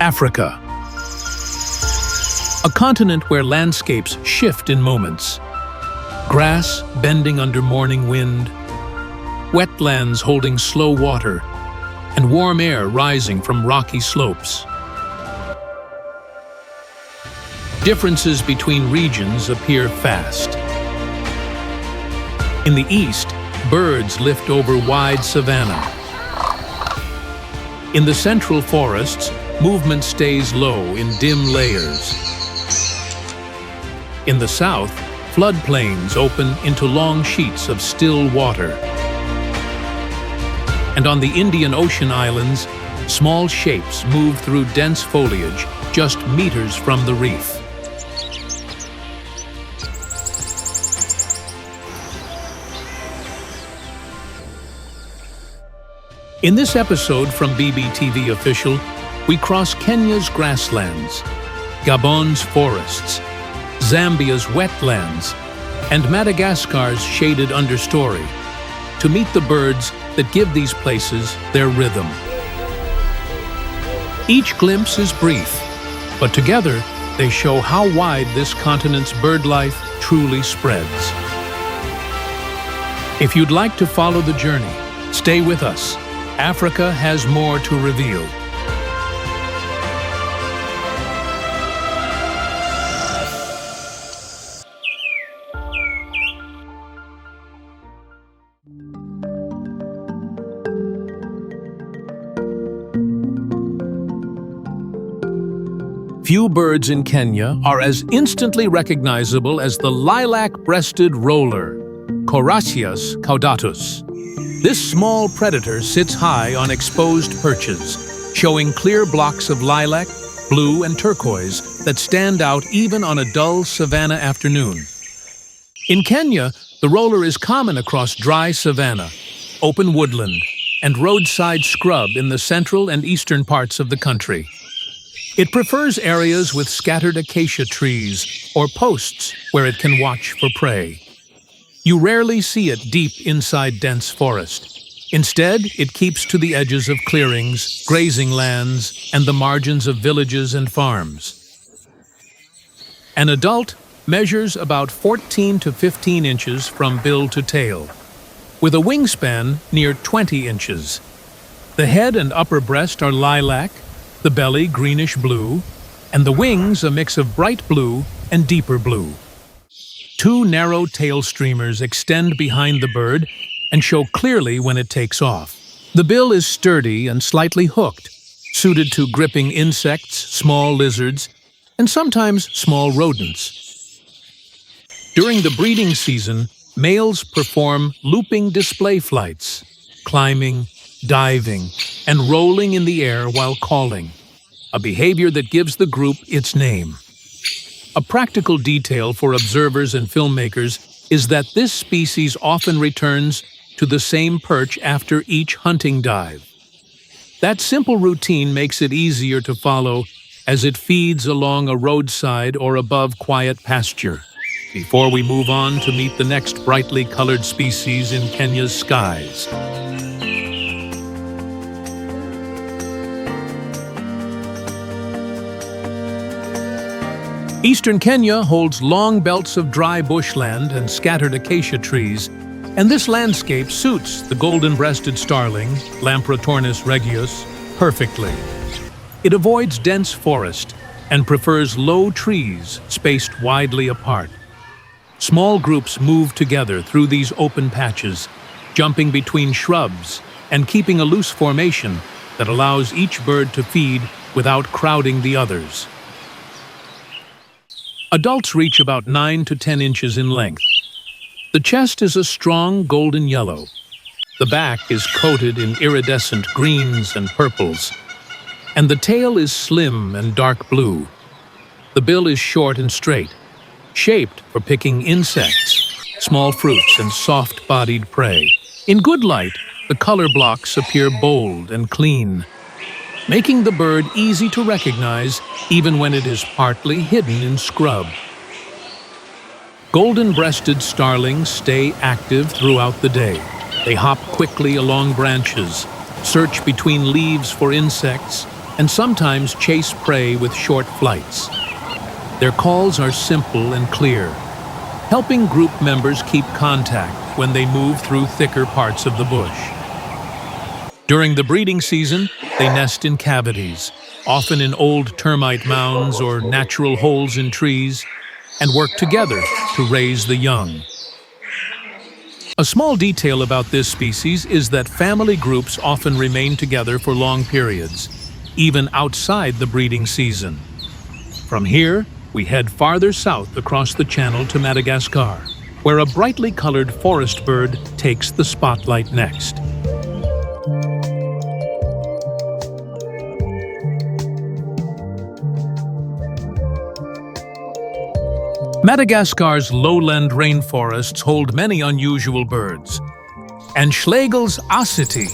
Africa, a continent where landscapes shift in moments. Grass bending under morning wind, wetlands holding slow water, and warm air rising from rocky slopes. Differences between regions appear fast. In the east, birds lift over wide savannah. In the central forests, movement stays low in dim layers. In the south, floodplains open into long sheets of still water. And on the Indian Ocean islands, small shapes move through dense foliage just meters from the reef. In this episode from BBTV Official, we cross Kenya's grasslands, Gabon's forests, Zambia's wetlands, and Madagascar's shaded understory to meet the birds that give these places their rhythm. Each glimpse is brief, but together they show how wide this continent's bird life truly spreads. If you'd like to follow the journey, stay with us. Africa has more to reveal. Few birds in Kenya are as instantly recognizable as the lilac-breasted roller, Coracias caudatus. This small predator sits high on exposed perches, showing clear blocks of lilac, blue, and turquoise that stand out even on a dull savanna afternoon. In Kenya, the roller is common across dry savanna, open woodland, and roadside scrub in the central and eastern parts of the country. It prefers areas with scattered acacia trees or posts where it can watch for prey. You rarely see it deep inside dense forest. Instead, it keeps to the edges of clearings, grazing lands, and the margins of villages and farms. An adult measures about 14 to 15 inches from bill to tail, with a wingspan near 20 inches. The head and upper breast are lilac, the belly greenish-blue, and the wings a mix of bright blue and deeper blue. Two narrow tail streamers extend behind the bird and show clearly when it takes off. The bill is sturdy and slightly hooked, suited to gripping insects, small lizards, and sometimes small rodents. During the breeding season, males perform looping display flights, climbing, diving, and rolling in the air while calling, a behavior that gives the group its name. A practical detail for observers and filmmakers is that this species often returns to the same perch after each hunting dive. That simple routine makes it easier to follow as it feeds along a roadside or above quiet pasture, before we move on to meet the next brightly colored species in Kenya's skies. Eastern Kenya holds long belts of dry bushland and scattered acacia trees, and this landscape suits the golden-breasted starling, Lamprotornis regius, perfectly. It avoids dense forest and prefers low trees spaced widely apart. Small groups move together through these open patches, jumping between shrubs and keeping a loose formation that allows each bird to feed without crowding the others. Adults reach about 9 to 10 inches in length. The chest is a strong golden yellow. The back is coated in iridescent greens and purples, and the tail is slim and dark blue. The bill is short and straight, shaped for picking insects, small fruits, and soft-bodied prey. In good light, the color blocks appear bold and clean, making the bird easy to recognize even when it is partly hidden in scrub. Golden-breasted starlings stay active throughout the day. They hop quickly along branches, search between leaves for insects, and sometimes chase prey with short flights. Their calls are simple and clear, helping group members keep contact when they move through thicker parts of the bush. During the breeding season, they nest in cavities, often in old termite mounds or natural holes in trees, and work together to raise the young. A small detail about this species is that family groups often remain together for long periods, even outside the breeding season. From here, we head farther south across the channel to Madagascar, where a brightly colored forest bird takes the spotlight next. Madagascar's lowland rainforests hold many unusual birds, and Schlegel's asity,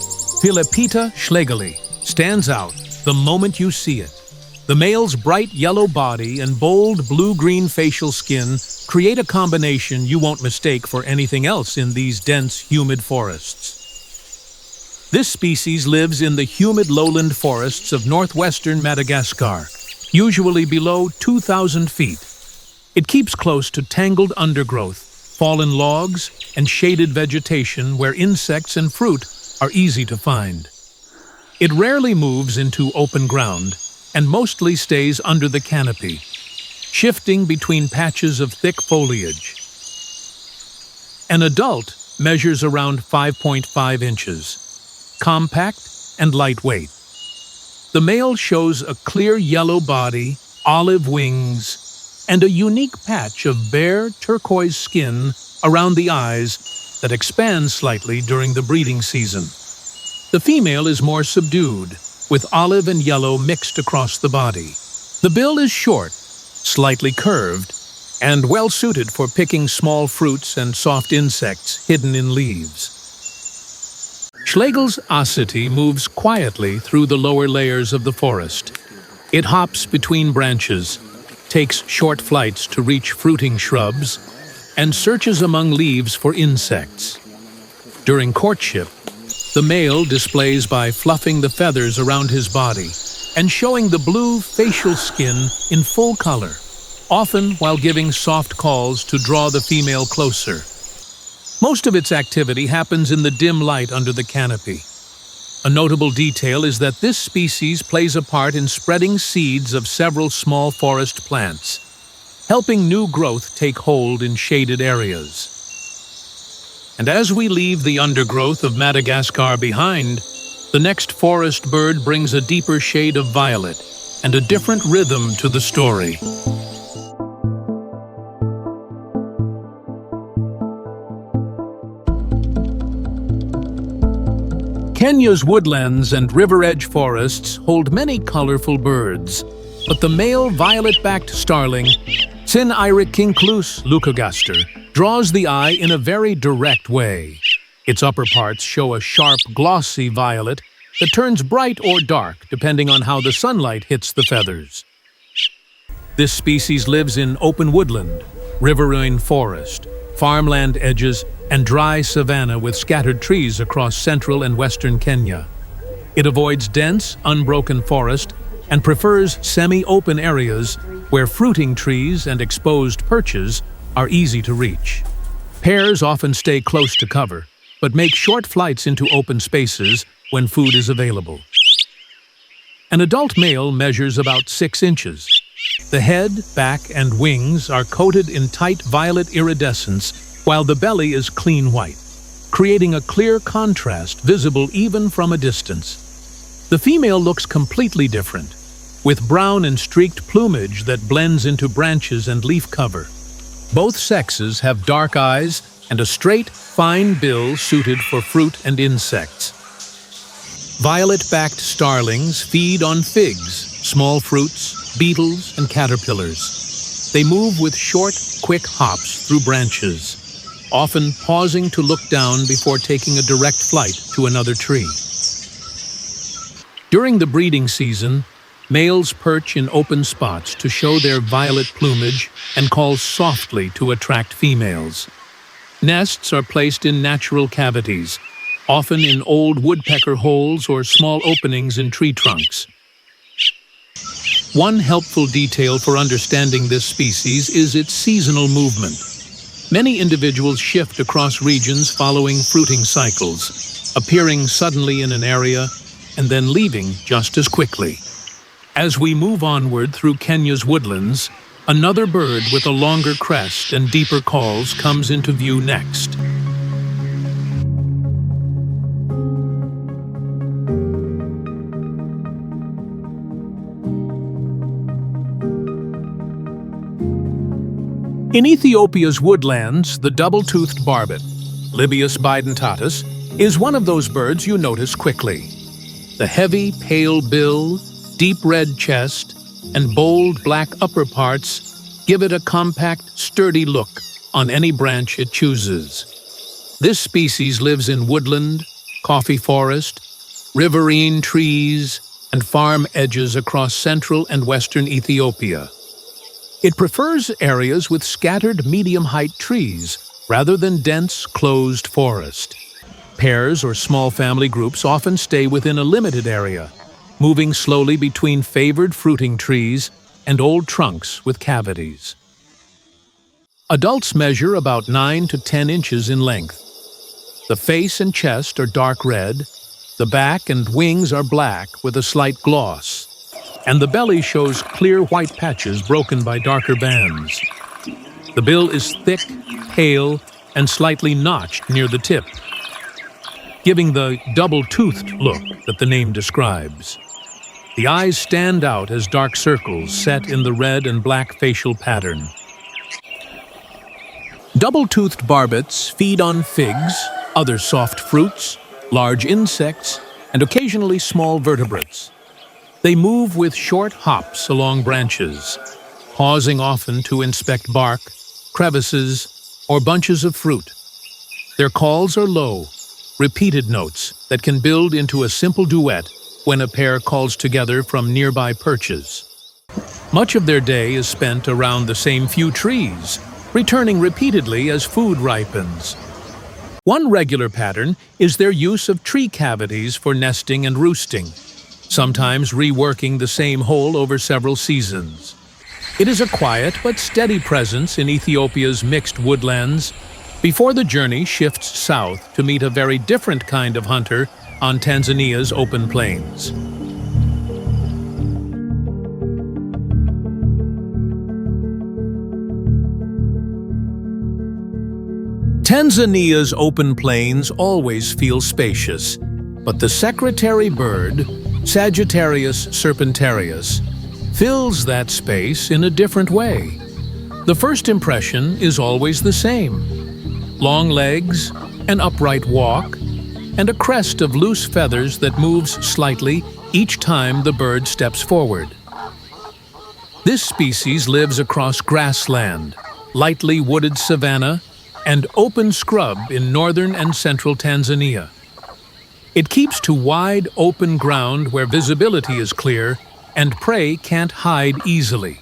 Philepita schlegeli, stands out the moment you see it. The male's bright yellow body and bold blue-green facial skin create a combination you won't mistake for anything else in these dense, humid forests. This species lives in the humid lowland forests of northwestern Madagascar, usually below 2,000 feet. It keeps close to tangled undergrowth, fallen logs, and shaded vegetation where insects and fruit are easy to find. It rarely moves into open ground and mostly stays under the canopy, shifting between patches of thick foliage. An adult measures around 5.5 inches, compact and lightweight. The male shows a clear yellow body, olive wings, and a unique patch of bare turquoise skin around the eyes that expands slightly during the breeding season. The female is more subdued, with olive and yellow mixed across the body. The bill is short, slightly curved, and well-suited for picking small fruits and soft insects hidden in leaves. Schlegel's asity moves quietly through the lower layers of the forest. It hops between branches, takes short flights to reach fruiting shrubs, and searches among leaves for insects. During courtship, the male displays by fluffing the feathers around his body and showing the blue facial skin in full color, often while giving soft calls to draw the female closer. Most of its activity happens in the dim light under the canopy. A notable detail is that this species plays a part in spreading seeds of several small forest plants, helping new growth take hold in shaded areas. And as we leave the undergrowth of Madagascar behind, the next forest bird brings a deeper shade of violet and a different rhythm to the story. Kenya's woodlands and river-edge forests hold many colorful birds, but the male violet-backed starling, Ciniricinklus leucogaster, draws the eye in a very direct way. Its upper parts show a sharp, glossy violet that turns bright or dark depending on how the sunlight hits the feathers. This species lives in open woodland, riverine forest, farmland edges, and dry savannah with scattered trees across central and western Kenya. It avoids dense, unbroken forest and prefers semi-open areas where fruiting trees and exposed perches are easy to reach. Pairs often stay close to cover, but make short flights into open spaces when food is available. An adult male measures about 6 inches. The head, back, and wings are coated in tight violet iridescence, while the belly is clean white, creating a clear contrast visible even from a distance. The female looks completely different, with brown and streaked plumage that blends into branches and leaf cover. Both sexes have dark eyes and a straight, fine bill suited for fruit and insects. Violet-backed starlings feed on figs, small fruits, beetles, and caterpillars. They move with short, quick hops through branches, often pausing to look down before taking a direct flight to another tree. During the breeding season, males perch in open spots to show their violet plumage and call softly to attract females. Nests are placed in natural cavities, often in old woodpecker holes or small openings in tree trunks. One helpful detail for understanding this species is its seasonal movement. Many individuals shift across regions following fruiting cycles, appearing suddenly in an area and then leaving just as quickly. As we move onward through Kenya's woodlands, another bird with a longer crest and deeper calls comes into view next. In Ethiopia's woodlands, the double-toothed barbet, Libius bidentatus, is one of those birds you notice quickly. The heavy, pale bill, deep red chest, and bold black upper parts give it a compact, sturdy look on any branch it chooses. This species lives in woodland, coffee forest, riverine trees, and farm edges across central and western Ethiopia. It prefers areas with scattered medium-height trees rather than dense, closed forest. Pairs or small family groups often stay within a limited area, moving slowly between favored fruiting trees and old trunks with cavities. Adults measure about 9 to 10 inches in length. The face and chest are dark red, the back and wings are black with a slight gloss, and the belly shows clear white patches broken by darker bands. The bill is thick, pale, and slightly notched near the tip, giving the double-toothed look that the name describes. The eyes stand out as dark circles set in the red and black facial pattern. Double-toothed barbets feed on figs, other soft fruits, large insects, and occasionally small vertebrates. They move with short hops along branches, pausing often to inspect bark, crevices, or bunches of fruit. Their calls are low, repeated notes that can build into a simple duet when a pair calls together from nearby perches. Much of their day is spent around the same few trees, returning repeatedly as food ripens. One regular pattern is their use of tree cavities for nesting and roosting, sometimes reworking the same hole over several seasons. It is a quiet but steady presence in Ethiopia's mixed woodlands before the journey shifts south to meet a very different kind of hunter on Tanzania's open plains. Tanzania's open plains always feel spacious, but the secretary bird, Sagittarius serpentarius, fills that space in a different way. The first impression is always the same: long legs, an upright walk, and a crest of loose feathers that moves slightly each time the bird steps forward. This species lives across grassland, lightly wooded savannah, and open scrub in northern and central Tanzania. It keeps to wide, open ground where visibility is clear and prey can't hide easily.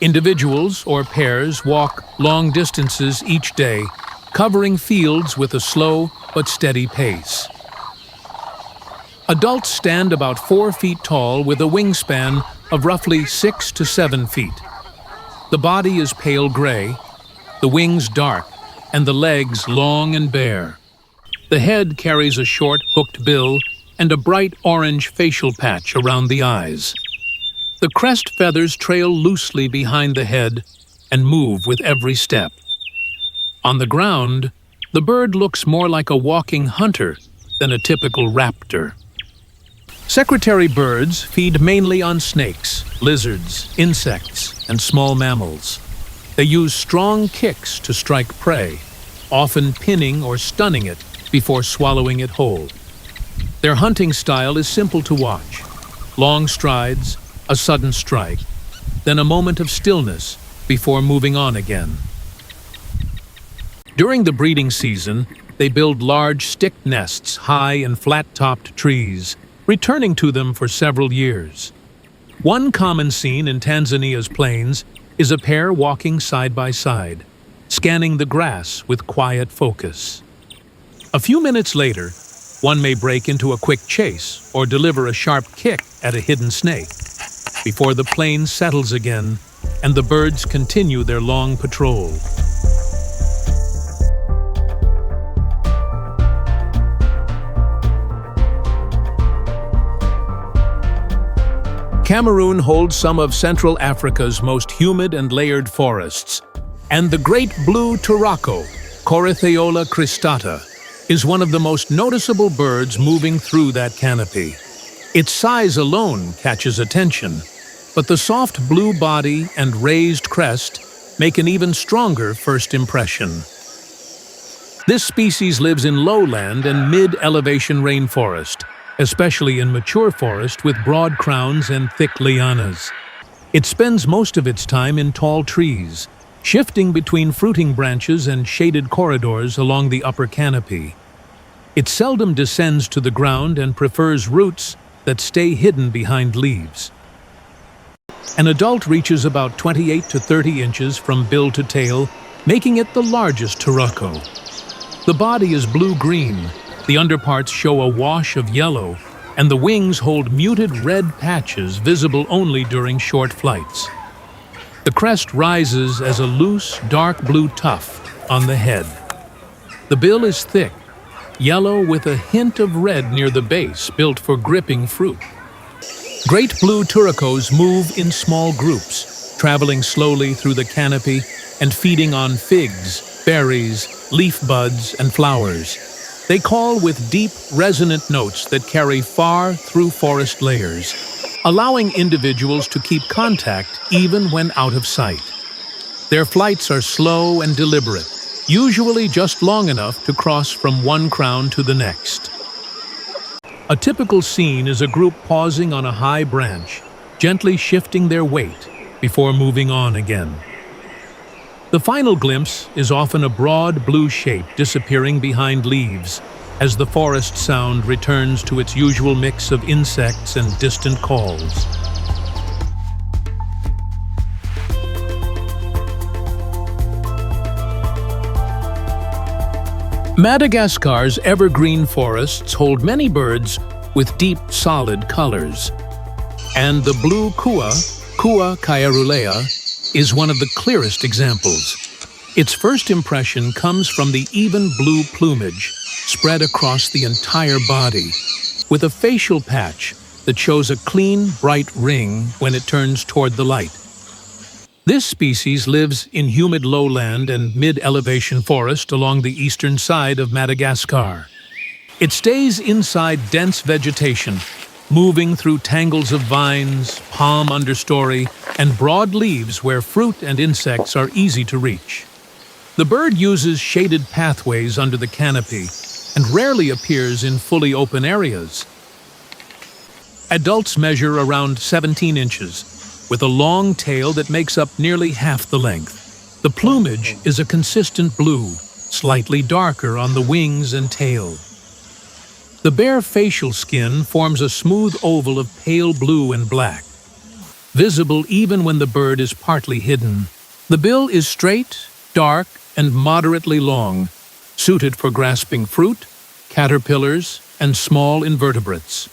Individuals or pairs walk long distances each day, covering fields with a slow but steady pace. Adults stand about 4 feet tall with a wingspan of roughly 6 to 7 feet. The body is pale gray, the wings dark, and the legs long and bare. The head carries a short, hooked bill and a bright orange facial patch around the eyes. The crest feathers trail loosely behind the head and move with every step. On the ground, the bird looks more like a walking hunter than a typical raptor. Secretary birds feed mainly on snakes, lizards, insects, and small mammals. They use strong kicks to strike prey, often pinning or stunning it before swallowing it whole. Their hunting style is simple to watch: long strides, a sudden strike, then a moment of stillness before moving on again. During the breeding season, they build large stick nests high in flat-topped trees, returning to them for several years. One common scene in Tanzania's plains is a pair walking side by side, scanning the grass with quiet focus. A few minutes later, one may break into a quick chase or deliver a sharp kick at a hidden snake, before the plain settles again and the birds continue their long patrol. Cameroon holds some of Central Africa's most humid and layered forests, and the great blue turaco, Corythaeola cristata, is one of the most noticeable birds moving through that canopy. Its size alone catches attention, but the soft blue body and raised crest make an even stronger first impression. This species lives in lowland and mid-elevation rainforest, especially in mature forest with broad crowns and thick lianas. It spends most of its time in tall trees, shifting between fruiting branches and shaded corridors along the upper canopy. It seldom descends to the ground and prefers roots that stay hidden behind leaves. An adult reaches about 28 to 30 inches from bill to tail, making it the largest turaco. The body is blue-green. The underparts show a wash of yellow, and the wings hold muted red patches visible only during short flights. The crest rises as a loose, dark blue tuft on the head. The bill is thick, yellow with a hint of red near the base, built for gripping fruit. Great blue turacos move in small groups, traveling slowly through the canopy and feeding on figs, berries, leaf buds, and flowers. They call with deep, resonant notes that carry far through forest layers, allowing individuals to keep contact even when out of sight. Their flights are slow and deliberate, usually just long enough to cross from one crown to the next. A typical scene is a group pausing on a high branch, gently shifting their weight before moving on again. The final glimpse is often a broad blue shape disappearing behind leaves as the forest sound returns to its usual mix of insects and distant calls. Madagascar's evergreen forests hold many birds with deep, solid colors. And the blue coua, Coua caerulea, is one of the clearest examples. Its first impression comes from the even blue plumage spread across the entire body, with a facial patch that shows a clean, bright ring when it turns toward the light. This species lives in humid lowland and mid-elevation forest along the eastern side of Madagascar. It stays inside dense vegetation, moving through tangles of vines, palm understory, and broad leaves where fruit and insects are easy to reach. The bird uses shaded pathways under the canopy and rarely appears in fully open areas. Adults measure around 17 inches, with a long tail that makes up nearly half the length. The plumage is a consistent blue, slightly darker on the wings and tail. The bare facial skin forms a smooth oval of pale blue and black, visible even when the bird is partly hidden. The bill is straight, dark, and moderately long, suited for grasping fruit, caterpillars, and small invertebrates.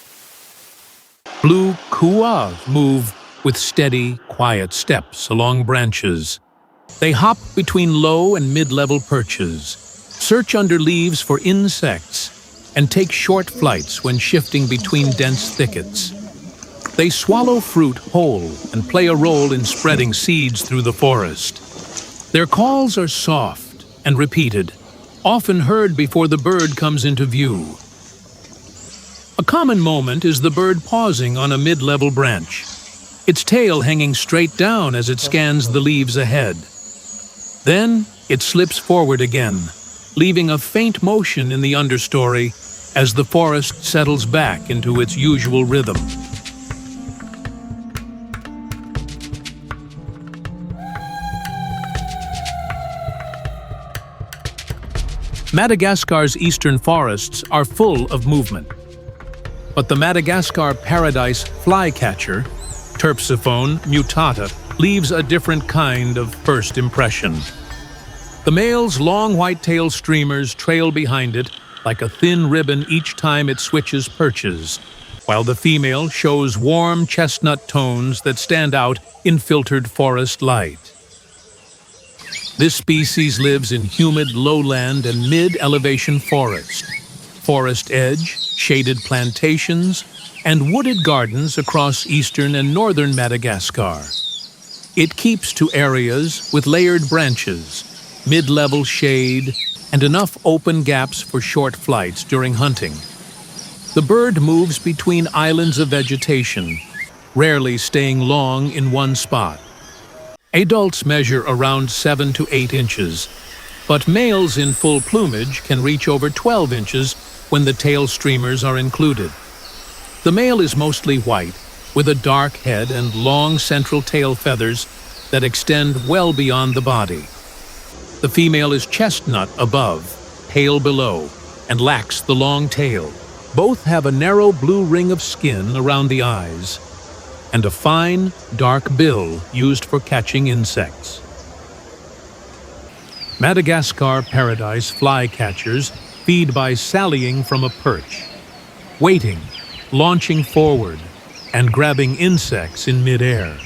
Blue couas move with steady, quiet steps along branches. They hop between low and mid-level perches, search under leaves for insects, and take short flights when shifting between dense thickets. They swallow fruit whole and play a role in spreading seeds through the forest. Their calls are soft and repeated, often heard before the bird comes into view. A common moment is the bird pausing on a mid-level branch, its tail hanging straight down as it scans the leaves ahead. Then it slips forward again, leaving a faint motion in the understory as the forest settles back into its usual rhythm. Madagascar's eastern forests are full of movement. But the Madagascar paradise flycatcher, Terpsiphone mutata, leaves a different kind of first impression. The male's long white-tailed streamers trail behind it like a thin ribbon each time it switches perches. while the female shows warm chestnut tones that stand out in filtered forest light. This species lives in humid lowland and mid-elevation forest edge, shaded plantations, and wooded gardens across eastern and northern Madagascar. It keeps to areas with layered branches, mid-level shade, and enough open gaps for short flights during hunting. The bird moves between islands of vegetation, rarely staying long in one spot. Adults measure around 7 to 8 inches, but males in full plumage can reach over 12 inches when the tail streamers are included. The male is mostly white, with a dark head and long central tail feathers that extend well beyond the body. The female is chestnut above, pale below, and lacks the long tail. Both have a narrow blue ring of skin around the eyes and a fine, dark bill used for catching insects. Madagascar paradise flycatchers feed by sallying from a perch, waiting, launching forward, and grabbing insects in midair.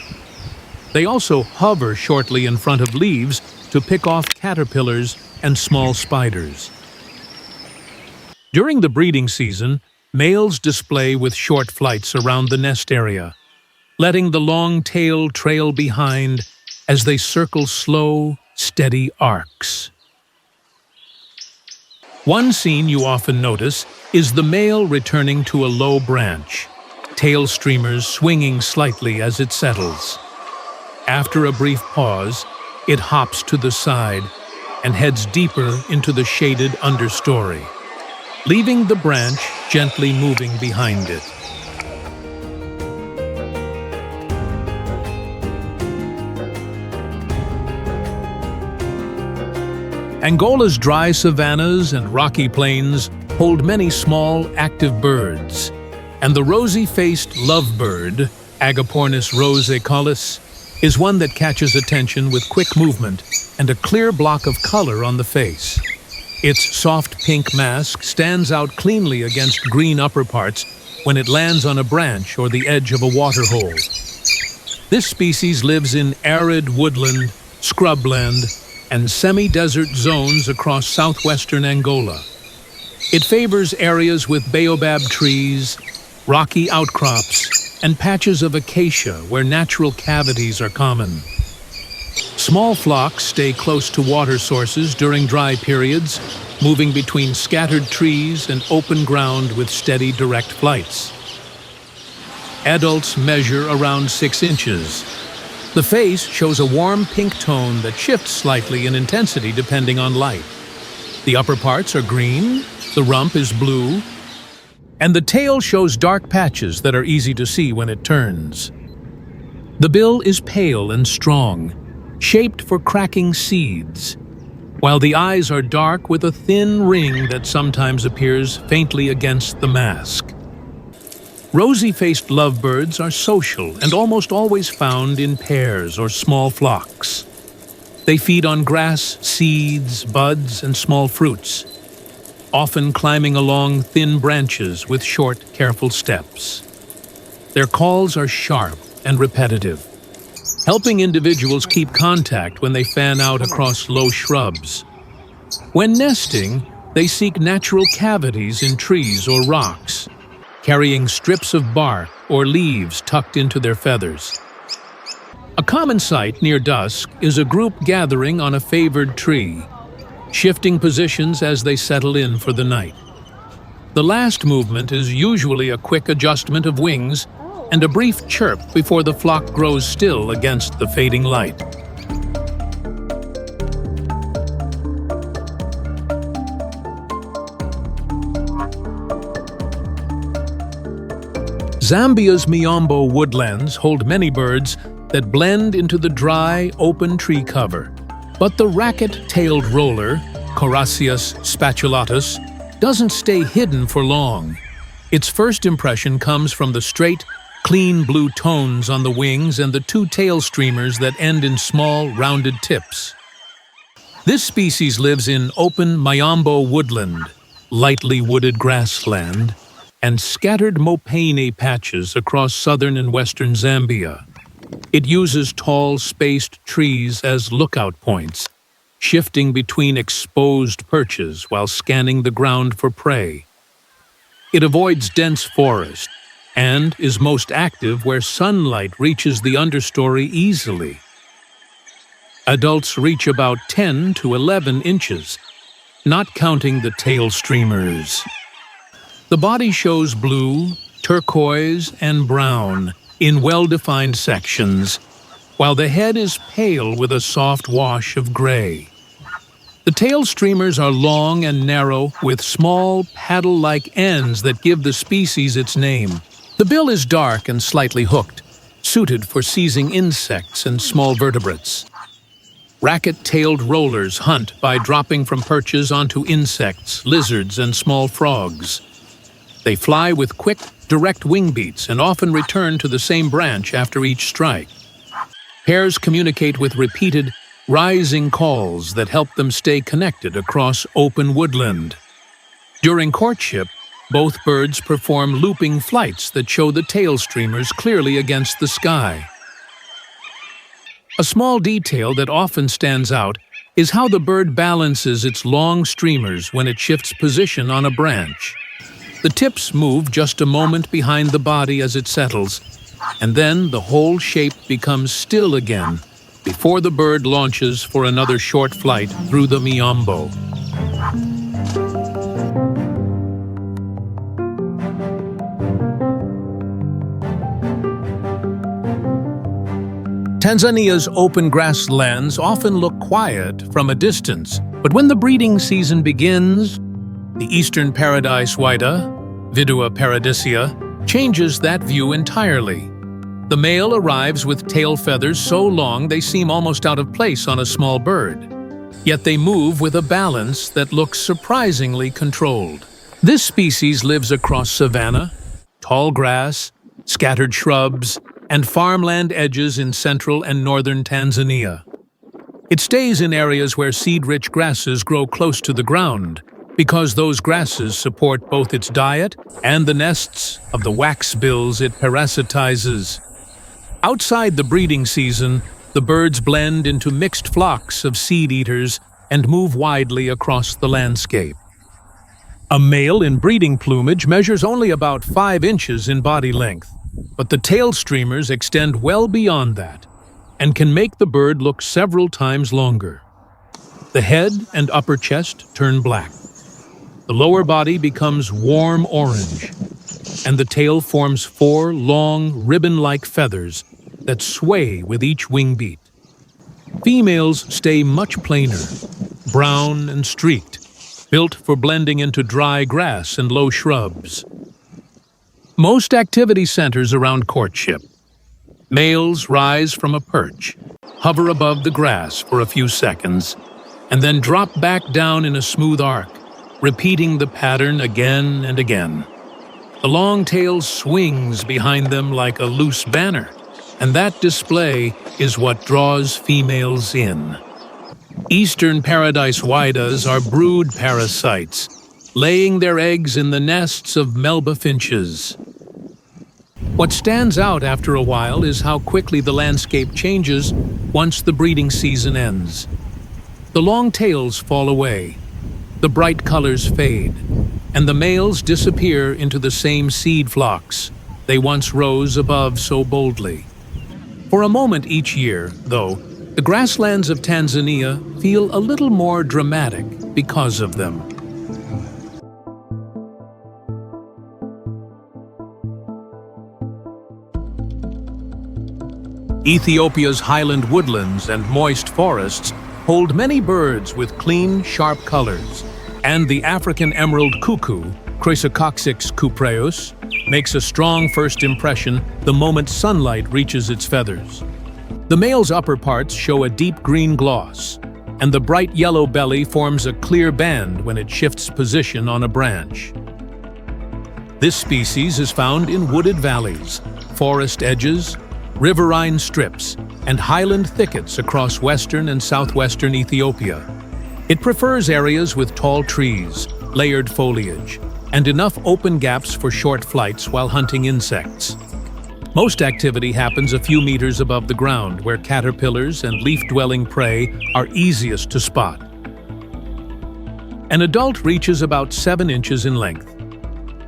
They also hover shortly in front of leaves to pick off caterpillars and small spiders. During the breeding season, males display with short flights around the nest area, letting the long tail trail behind as they circle slow, steady arcs. One scene you often notice is the male returning to a low branch, tail streamers swinging slightly as it settles. After a brief pause, it hops to the side and heads deeper into the shaded understory, leaving the branch gently moving behind it. Angola's dry savannas and rocky plains hold many small, active birds, and the rosy-faced lovebird, Agapornis rosicollis, is one that catches attention with quick movement and a clear block of color on the face. Its soft pink mask stands out cleanly against green upperparts when it lands on a branch or the edge of a waterhole. This species lives in arid woodland, scrubland, and semi-desert zones across southwestern Angola. It favors areas with baobab trees, rocky outcrops, and patches of acacia where natural cavities are common. Small flocks stay close to water sources during dry periods, moving between scattered trees and open ground with steady direct flights. Adults measure around 6 inches. The face shows a warm pink tone that shifts slightly in intensity depending on light. The upper parts are green, the rump is blue, and the tail shows dark patches that are easy to see when it turns. The bill is pale and strong, shaped for cracking seeds, while the eyes are dark with a thin ring that sometimes appears faintly against the mask. Rosy-faced lovebirds are social and almost always found in pairs or small flocks. They feed on grass, seeds, buds, and small fruits, often climbing along thin branches with short, careful steps. Their calls are sharp and repetitive, helping individuals keep contact when they fan out across low shrubs. When nesting, they seek natural cavities in trees or rocks, carrying strips of bark or leaves tucked into their feathers. A common sight near dusk is a group gathering on a favored tree, shifting positions as they settle in for the night. The last movement is usually a quick adjustment of wings and a brief chirp before the flock grows still against the fading light. Zambia's Miombo woodlands hold many birds that blend into the dry, open tree cover. But the racket-tailed roller, Coracias spatulatus, doesn't stay hidden for long. Its first impression comes from the straight, clean blue tones on the wings and the 2 tail streamers that end in small, rounded tips. This species lives in open Miombo woodland, lightly wooded grassland, and scattered mopane patches across southern and western Zambia. It uses tall, spaced trees as lookout points, shifting between exposed perches while scanning the ground for prey. It avoids dense forest and is most active where sunlight reaches the understory easily. Adults reach about 10 to 11 inches, not counting the tail streamers. The body shows blue, turquoise, and brown in well-defined sections, while the head is pale with a soft wash of gray. The tail streamers are long and narrow with small, paddle-like ends that give the species its name. The bill is dark and slightly hooked, suited for seizing insects and small vertebrates. Racket-tailed rollers hunt by dropping from perches onto insects, lizards, and small frogs. They fly with quick, direct wing beats and often return to the same branch after each strike. Pairs communicate with repeated, rising calls that help them stay connected across open woodland. During courtship, both birds perform looping flights that show the tail streamers clearly against the sky. A small detail that often stands out is how the bird balances its long streamers when it shifts position on a branch. The tips move just a moment behind the body as it settles, and then the whole shape becomes still again before the bird launches for another short flight through the miombo. Tanzania's open grasslands often look quiet from a distance, but when the breeding season begins, the eastern paradise whydah, Vidua paradisea, changes that view entirely. The male arrives with tail feathers so long they seem almost out of place on a small bird. Yet they move with a balance that looks surprisingly controlled. This species lives across savannah, tall grass, scattered shrubs, and farmland edges in central and northern Tanzania. It stays in areas where seed-rich grasses grow close to the ground, because those grasses support both its diet and the nests of the waxbills it parasitizes. Outside the breeding season, the birds blend into mixed flocks of seed-eaters and move widely across the landscape. A male in breeding plumage measures only about 5 inches in body length, but the tail streamers extend well beyond that and can make the bird look several times longer. The head and upper chest turn black. The lower body becomes warm orange, and the tail forms 4 long, ribbon-like feathers that sway with each wing beat. Females stay much plainer, brown and streaked, built for blending into dry grass and low shrubs. Most activity centers around courtship. Males rise from a perch, hover above the grass for a few seconds, and then drop back down in a smooth arc, repeating the pattern again and again. The long tail swings behind them like a loose banner, and that display is what draws females in. Eastern paradise whydahs are brood parasites, laying their eggs in the nests of Melba finches. What stands out after a while is how quickly the landscape changes once the breeding season ends. The long tails fall away, the bright colors fade, and the males disappear into the same seed flocks they once rose above so boldly. For a moment each year, though, the grasslands of Tanzania feel a little more dramatic because of them. Ethiopia's highland woodlands and moist forests hold many birds with clean, sharp colors, and the African emerald cuckoo, Chrysococcix cupreus, makes a strong first impression the moment sunlight reaches its feathers. The male's upper parts show a deep green gloss, and the bright yellow belly forms a clear band when it shifts position on a branch. This species is found in wooded valleys, forest edges, riverine strips, and highland thickets across western and southwestern Ethiopia. It prefers areas with tall trees, layered foliage, and enough open gaps for short flights while hunting insects. Most activity happens a few meters above the ground, where caterpillars and leaf-dwelling prey are easiest to spot. An adult reaches about 7 inches in length.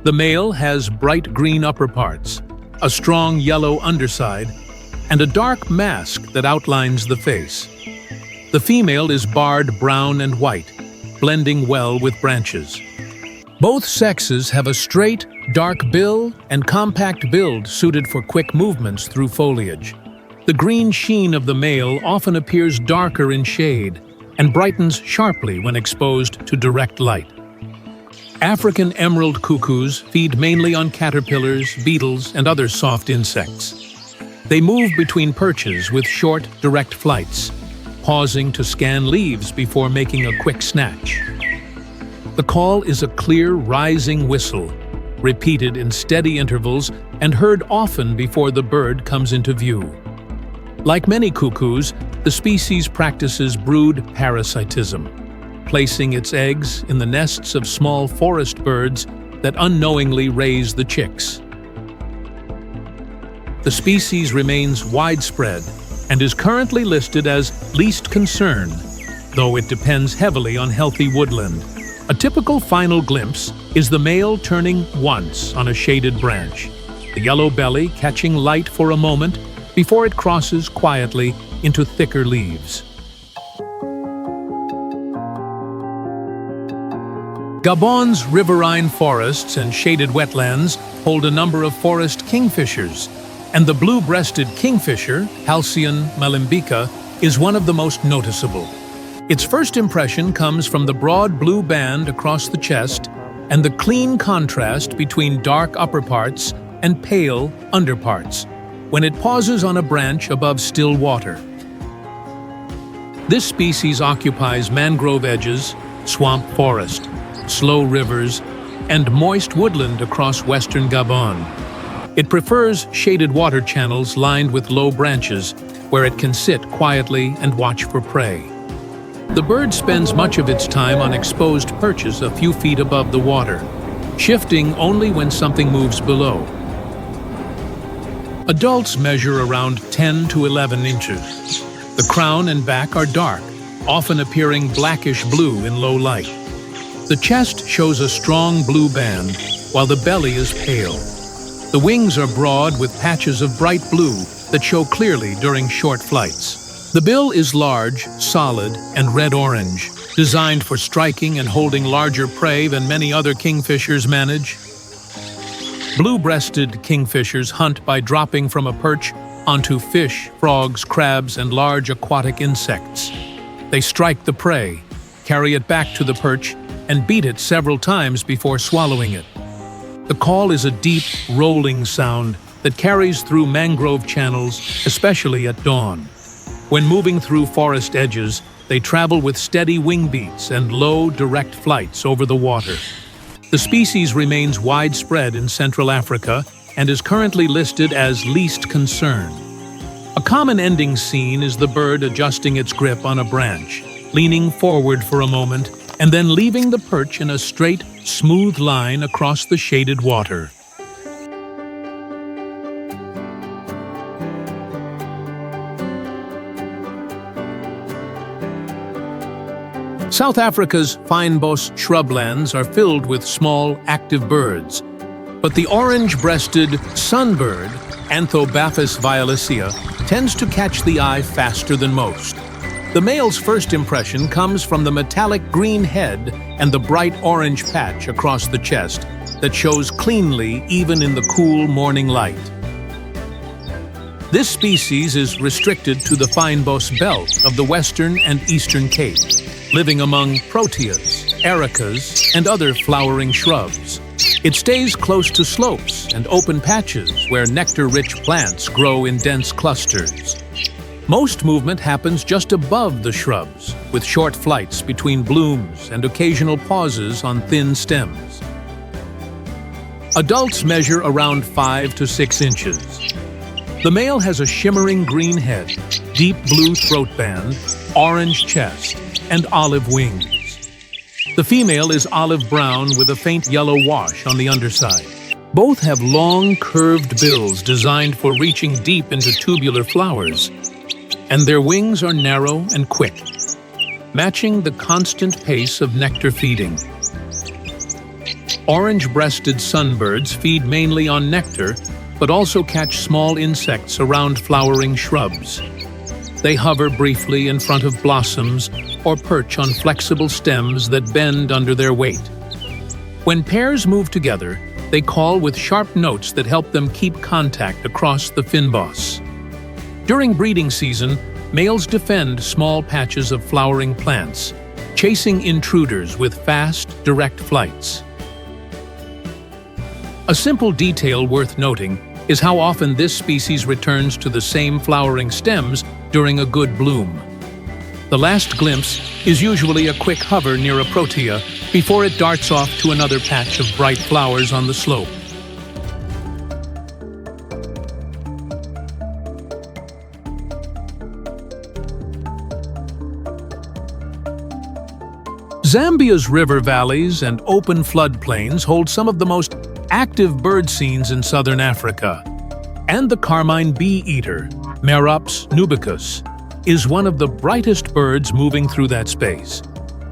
The male has bright green upper parts, a strong yellow underside, and a dark mask that outlines the face. The female is barred brown and white, blending well with branches. Both sexes have a straight, dark bill and compact build suited for quick movements through foliage. The green sheen of the male often appears darker in shade and brightens sharply when exposed to direct light. African emerald cuckoos feed mainly on caterpillars, beetles, and other soft insects. They move between perches with short, direct flights, pausing to scan leaves before making a quick snatch. The call is a clear, rising whistle, repeated in steady intervals and heard often before the bird comes into view. Like many cuckoos, the species practices brood parasitism, placing its eggs in the nests of small forest birds that unknowingly raise the chicks. The species remains widespread and is currently listed as least concern, though it depends heavily on healthy woodland. A typical final glimpse is the male turning once on a shaded branch, the yellow belly catching light for a moment before it crosses quietly into thicker leaves. Gabon's riverine forests and shaded wetlands hold a number of forest kingfishers, and the blue-breasted kingfisher, Halcyon malimbica, is one of the most noticeable. Its first impression comes from the broad blue band across the chest and the clean contrast between dark upper parts and pale underparts when it pauses on a branch above still water. This species occupies mangrove edges, swamp forest, slow rivers, and moist woodland across western Gabon. It prefers shaded water channels lined with low branches where it can sit quietly and watch for prey. The bird spends much of its time on exposed perches a few feet above the water, shifting only when something moves below. Adults measure around 10 to 11 inches. The crown and back are dark, often appearing blackish-blue in low light. The chest shows a strong blue band, while the belly is pale. The wings are broad with patches of bright blue that show clearly during short flights. The bill is large, solid, and red-orange, designed for striking and holding larger prey than many other kingfishers manage. Blue-breasted kingfishers hunt by dropping from a perch onto fish, frogs, crabs, and large aquatic insects. They strike the prey, carry it back to the perch, and beat it several times before swallowing it. The call is a deep, rolling sound that carries through mangrove channels, especially at dawn. When moving through forest edges, they travel with steady wing beats and low, direct flights over the water. The species remains widespread in Central Africa and is currently listed as least concern. A common ending scene is the bird adjusting its grip on a branch, leaning forward for a moment, and then leaving the perch in a straight, smooth line across the shaded water. South Africa's fynbos shrublands are filled with small, active birds, but the orange-breasted sunbird, Anthobaphis violacea, tends to catch the eye faster than most. The male's first impression comes from the metallic green head and the bright orange patch across the chest that shows cleanly even in the cool morning light. This species is restricted to the fynbos belt of the Western and Eastern Cape, living among proteas, ericas, and other flowering shrubs. It stays close to slopes and open patches where nectar-rich plants grow in dense clusters. Most movement happens just above the shrubs, with short flights between blooms and occasional pauses on thin stems. Adults measure around 5 to 6 inches. The male has a shimmering green head, deep blue throat band, orange chest, and olive wings. The female is olive brown with a faint yellow wash on the underside. Both have long, curved bills designed for reaching deep into tubular flowers, and their wings are narrow and quick, matching the constant pace of nectar feeding. Orange-breasted sunbirds feed mainly on nectar, but also catch small insects around flowering shrubs. They hover briefly in front of blossoms or perch on flexible stems that bend under their weight. When pairs move together, they call with sharp notes that help them keep contact across the fynbos. During breeding season, males defend small patches of flowering plants, chasing intruders with fast, direct flights. A simple detail worth noting is how often this species returns to the same flowering stems during a good bloom. The last glimpse is usually a quick hover near a protea before it darts off to another patch of bright flowers on the slope. Zambia's river valleys and open floodplains hold some of the most active bird scenes in southern Africa, and the Carmine bee-eater, Merops nubicus, is one of the brightest birds moving through that space.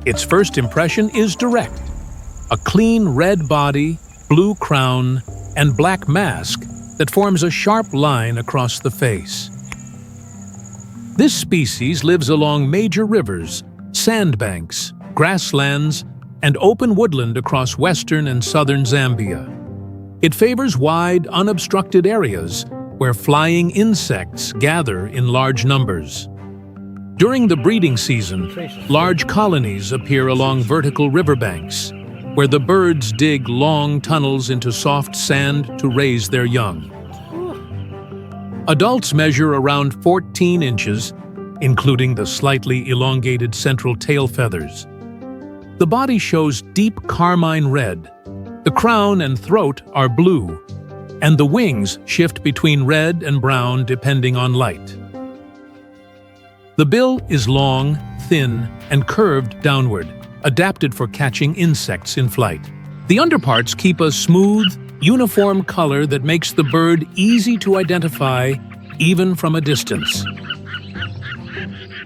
Its first impression is direct: a clean red body, blue crown, and black mask that forms a sharp line across the face. This species lives along major rivers, sandbanks, grasslands, and open woodland across western and southern Zambia. It favors wide, unobstructed areas where flying insects gather in large numbers. During the breeding season, large colonies appear along vertical riverbanks, where the birds dig long tunnels into soft sand to raise their young. Adults measure around 14 inches, including the slightly elongated central tail feathers. The body shows deep carmine red. The crown and throat are blue, and the wings shift between red and brown depending on light. The bill is long, thin, and curved downward, adapted for catching insects in flight. The underparts keep a smooth, uniform color that makes the bird easy to identify even from a distance.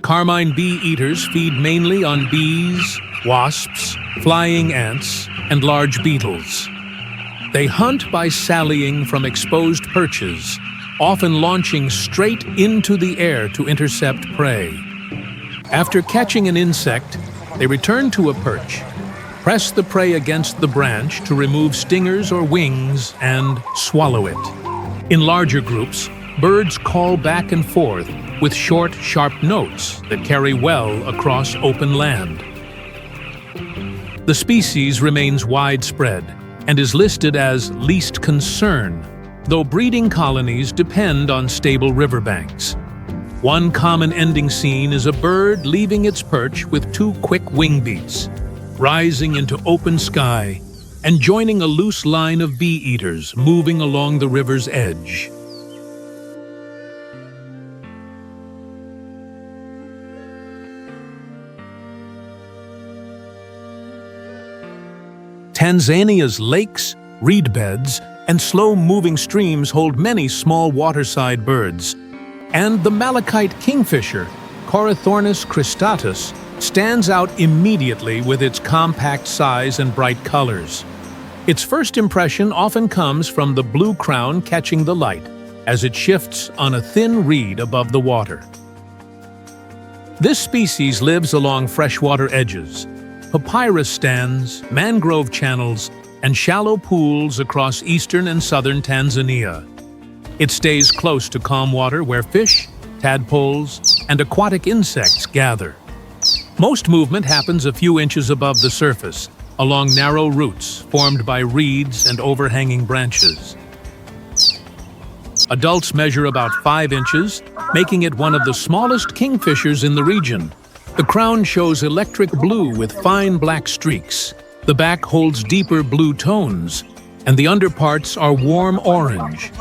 Carmine bee-eaters feed mainly on bees, wasps, flying ants, and large beetles. They hunt by sallying from exposed perches, often launching straight into the air to intercept prey. After catching an insect, they return to a perch, press the prey against the branch to remove stingers or wings, and swallow it. In larger groups, birds call back and forth with short, sharp notes that carry well across open land. The species remains widespread and is listed as least concern, though breeding colonies depend on stable riverbanks. One common ending scene is a bird leaving its perch with 2 quick wing beats, rising into open sky and joining a loose line of bee-eaters moving along the river's edge. Tanzania's lakes, reed beds, and slow-moving streams hold many small waterside birds, and the Malachite kingfisher, Corythornis cristatus, stands out immediately with its compact size and bright colors. Its first impression often comes from the blue crown catching the light as it shifts on a thin reed above the water. This species lives along freshwater edges, papyrus stands, mangrove channels, and shallow pools across eastern and southern Tanzania. It stays close to calm water where fish, tadpoles, and aquatic insects gather. Most movement happens a few inches above the surface, along narrow roots formed by reeds and overhanging branches. Adults measure about 5 inches, making it one of the smallest kingfishers in the region. The crown shows electric blue with fine black streaks. The back holds deeper blue tones, and the underparts are warm orange.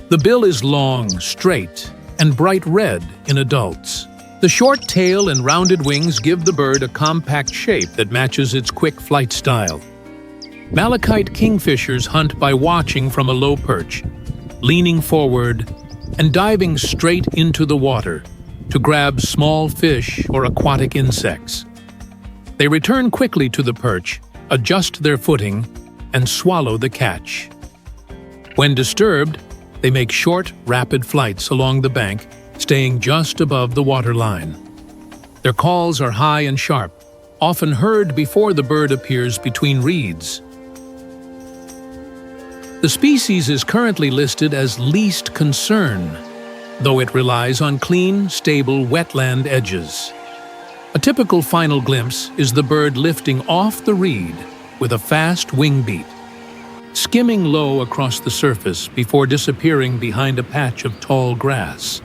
The bill is long, straight, and bright red in adults. The short tail and rounded wings give the bird a compact shape that matches its quick flight style. Malachite kingfishers hunt by watching from a low perch, leaning forward and diving straight into the water to grab small fish or aquatic insects. They return quickly to the perch, adjust their footing, and swallow the catch. When disturbed, they make short, rapid flights along the bank, staying just above the waterline. Their calls are high and sharp, often heard before the bird appears between reeds. The species is currently listed as least concern, though it relies on clean, stable wetland edges. A typical final glimpse is the bird lifting off the reed with a fast wing beat, skimming low across the surface before disappearing behind a patch of tall grass.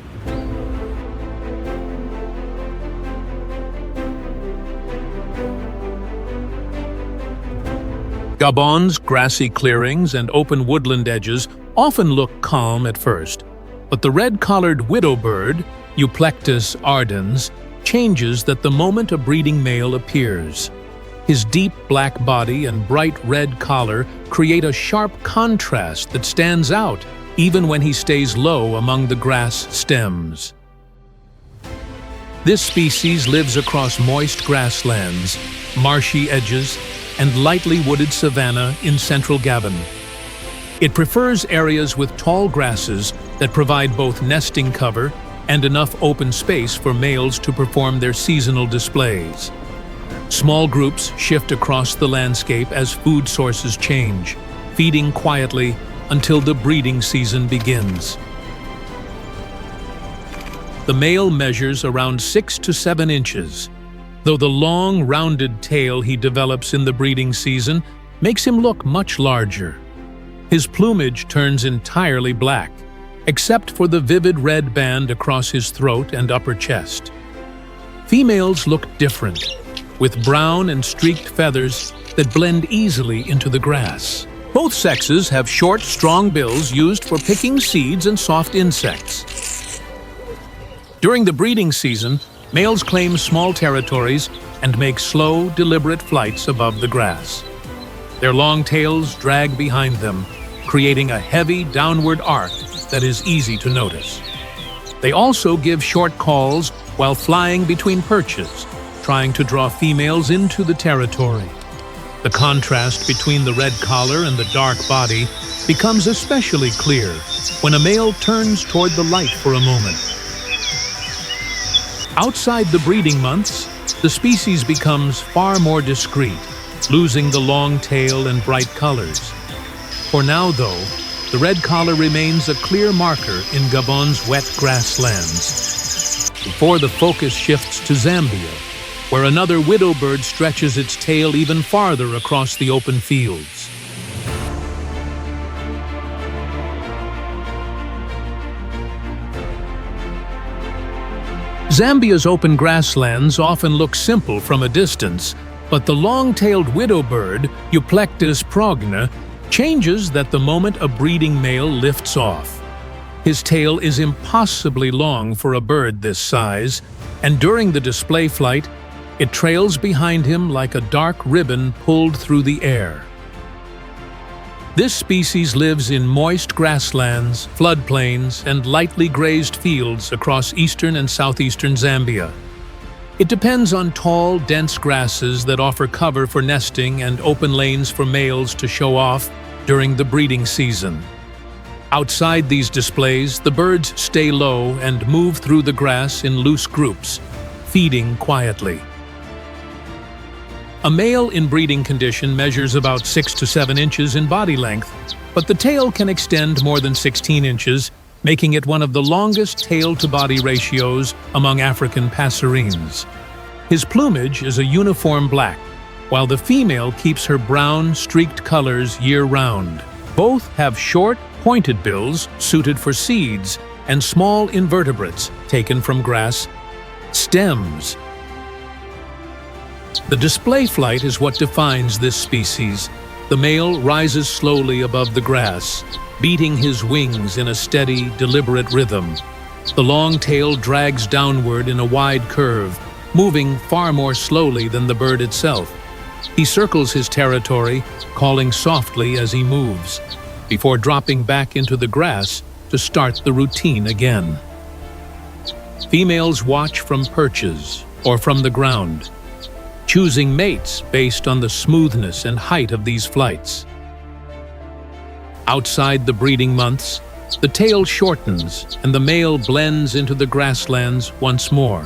Gabon's grassy clearings and open woodland edges often look calm at first, but the red-collared widowbird, Euplectus ardens, changes that the moment a breeding male appears. His deep black body and bright red collar create a sharp contrast that stands out even when he stays low among the grass stems. This species lives across moist grasslands, marshy edges, and lightly wooded savanna in central Gabon. It prefers areas with tall grasses that provide both nesting cover and enough open space for males to perform their seasonal displays. Small groups shift across the landscape as food sources change, feeding quietly until the breeding season begins. The male measures around 6 to 7 inches, though the long, rounded tail he develops in the breeding season makes him look much larger. His plumage turns entirely black, except for the vivid red band across his throat and upper chest. Females look different, with brown and streaked feathers that blend easily into the grass. Both sexes have short, strong bills used for picking seeds and soft insects. During the breeding season, males claim small territories and make slow, deliberate flights above the grass. Their long tails drag behind them, creating a heavy downward arc that is easy to notice. They also give short calls while flying between perches, trying to draw females into the territory. The contrast between the red collar and the dark body becomes especially clear when a male turns toward the light for a moment. Outside the breeding months, the species becomes far more discreet, losing the long tail and bright colors. For now, though, the red collar remains a clear marker in Gabon's wet grasslands, before the focus shifts to Zambia, where another widowbird stretches its tail even farther across the open fields. Zambia's open grasslands often look simple from a distance, but the long-tailed widowbird, Euplectus progne, changes that the moment a breeding male lifts off. His tail is impossibly long for a bird this size, and during the display flight, it trails behind him like a dark ribbon pulled through the air. This species lives in moist grasslands, floodplains, and lightly grazed fields across eastern and southeastern Zambia. It depends on tall, dense grasses that offer cover for nesting and open lanes for males to show off during the breeding season. Outside these displays, the birds stay low and move through the grass in loose groups, feeding quietly. A male in breeding condition measures about 6 to 7 inches in body length, but the tail can extend more than 16 inches, making it one of the longest tail-to-body ratios among African passerines. His plumage is a uniform black, while the female keeps her brown, streaked colors year-round. Both have short, pointed bills suited for seeds and small invertebrates taken from grass stems. The display flight is what defines this species. The male rises slowly above the grass, beating his wings in a steady, deliberate rhythm. The long tail drags downward in a wide curve, moving far more slowly than the bird itself. He circles his territory, calling softly as he moves, before dropping back into the grass to start the routine again. Females watch from perches or from the ground, choosing mates based on the smoothness and height of these flights. Outside the breeding months, the tail shortens and the male blends into the grasslands once more.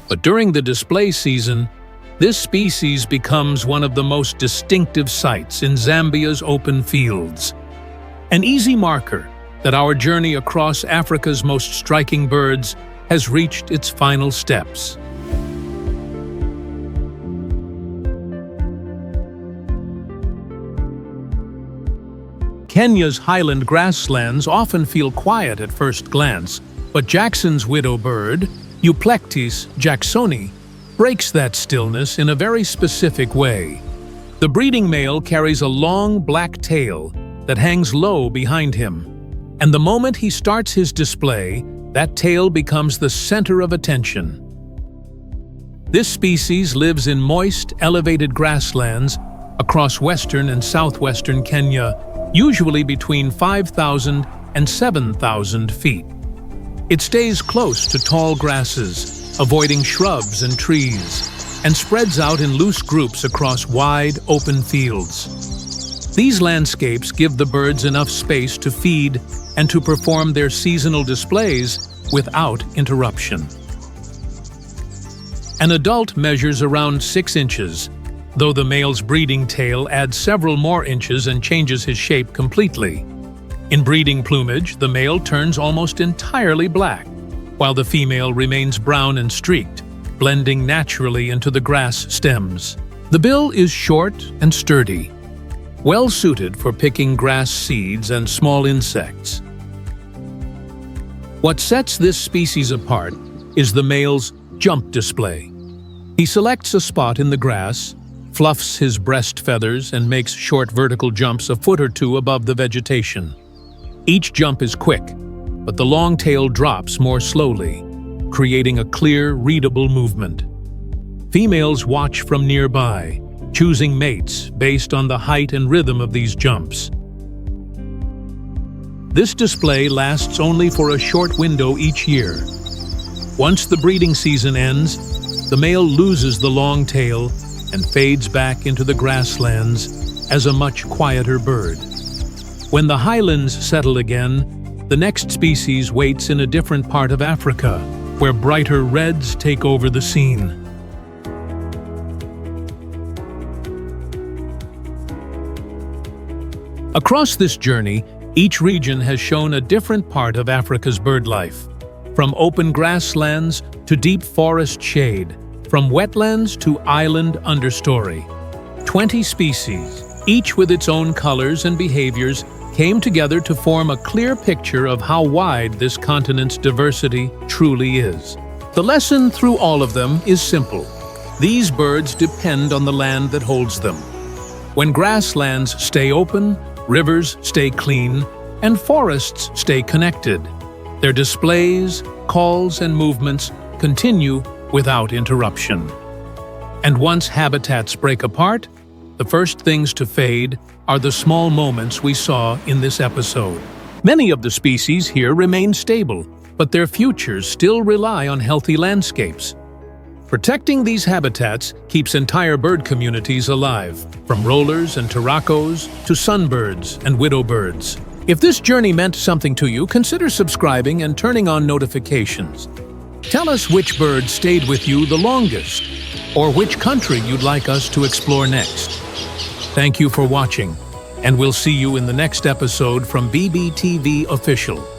But during the display season, this species becomes one of the most distinctive sights in Zambia's open fields, an easy marker that our journey across Africa's most striking birds has reached its final steps. Kenya's highland grasslands often feel quiet at first glance, but Jackson's widowbird, Euplectes jacksoni, breaks that stillness in a very specific way. The breeding male carries a long black tail that hangs low behind him, and the moment he starts his display, that tail becomes the center of attention. This species lives in moist, elevated grasslands across western and southwestern Kenya, usually between 5,000 and 7,000 feet. It stays close to tall grasses, avoiding shrubs and trees, and spreads out in loose groups across wide, open fields. These landscapes give the birds enough space to feed and to perform their seasonal displays without interruption. An adult measures around 6 inches, though the male's breeding tail adds several more inches and changes his shape completely. In breeding plumage, the male turns almost entirely black, while the female remains brown and streaked, blending naturally into the grass stems. The bill is short and sturdy, well suited for picking grass seeds and small insects. What sets this species apart is the male's jump display. He selects a spot in the grass, fluffs his breast feathers, and makes short vertical jumps a foot or two above the vegetation. Each jump is quick, but the long tail drops more slowly, creating a clear, readable movement. Females watch from nearby, choosing mates based on the height and rhythm of these jumps. This display lasts only for a short window each year. Once the breeding season ends, the male loses the long tail and fades back into the grasslands as a much quieter bird. When the highlands settle again, the next species waits in a different part of Africa, where brighter reds take over the scene. Across this journey, each region has shown a different part of Africa's bird life, from open grasslands to deep forest shade, from wetlands to island understory. 20 species, each with its own colors and behaviors, came together to form a clear picture of how wide this continent's diversity truly is. The lesson through all of them is simple. These birds depend on the land that holds them. When grasslands stay open, rivers stay clean, and forests stay connected, their displays, calls, and movements continue without interruption. And once habitats break apart, the first things to fade are the small moments we saw in this episode. Many of the species here remain stable, but their futures still rely on healthy landscapes. Protecting these habitats keeps entire bird communities alive, from rollers and turacos to sunbirds and widowbirds. If this journey meant something to you, consider subscribing and turning on notifications. Tell us which bird stayed with you the longest, or which country you'd like us to explore next. Thank you for watching, and we'll see you in the next episode from BBTV Official.